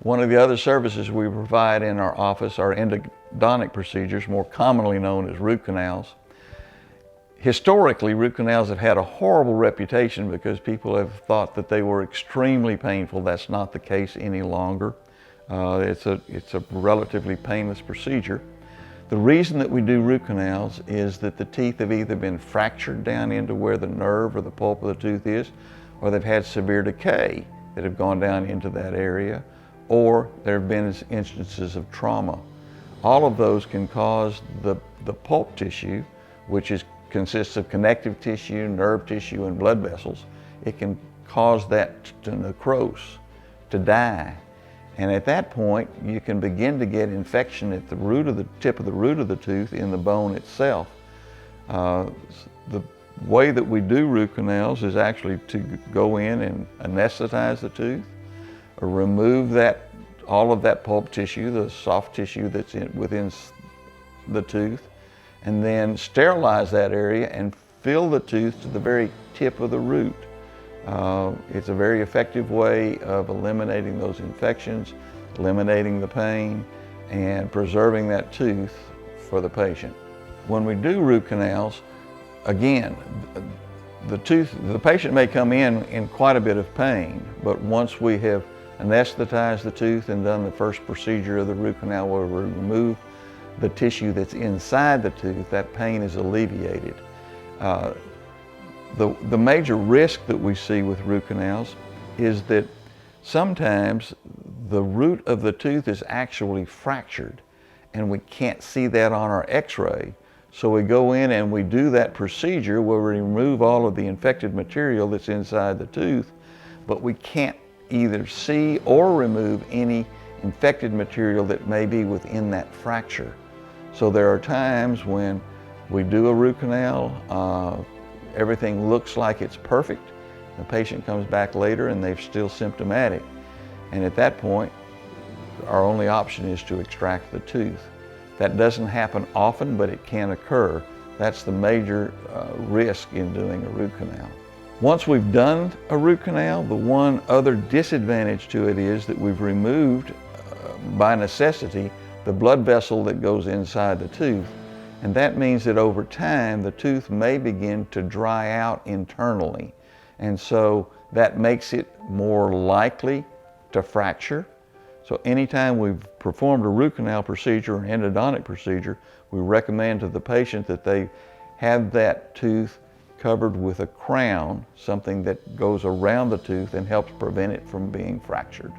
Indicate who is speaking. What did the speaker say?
Speaker 1: One of the other services we provide in our office are endodontic procedures, more commonly known as root canals. Historically, root canals have had a horrible reputation because people have thought that they were extremely painful. That's not the case any longer. It's a relatively painless procedure. The reason that we do root canals is that the teeth have either been fractured down into where the nerve or the pulp of the tooth is, or they've had severe decay that have gone down into that area, or there have been instances of trauma. All of those can cause the pulp tissue, which consists of connective tissue, nerve tissue, and blood vessels. It can cause that to necrose, to die. And at that point, you can begin to get infection at the tip of the root of the tooth in the bone itself. The way that we do root canals is actually to go in and anesthetize the tooth, or remove all of that pulp tissue, the soft tissue that's within the tooth, and then sterilize that area and fill the tooth to the very tip of the root. It's a very effective way of eliminating those infections, eliminating the pain, and preserving that tooth for the patient. When we do root canals, again, the patient may come in quite a bit of pain, but once we have anesthetized the tooth and done the first procedure of the root canal where we remove the tissue that's inside the tooth, that pain is alleviated. The major risk that we see with root canals is that sometimes the root of the tooth is actually fractured, and we can't see that on our x-ray. So we go in and we do that procedure where we remove all of the infected material that's inside the tooth, but we can't either see or remove any infected material that may be within that fracture. So there are times when we do a root canal, everything looks like it's perfect. The patient comes back later and they're still symptomatic. And at that point, our only option is to extract the tooth. That doesn't happen often, but it can occur. That's the major risk in doing a root canal. Once we've done a root canal, the one other disadvantage to it is that we've removed, by necessity, the blood vessel that goes inside the tooth. And that means that over time, the tooth may begin to dry out internally. And so that makes it more likely to fracture. So anytime we've performed a root canal procedure or an endodontic procedure, we recommend to the patient that they have that tooth covered with a crown, something that goes around the tooth and helps prevent it from being fractured.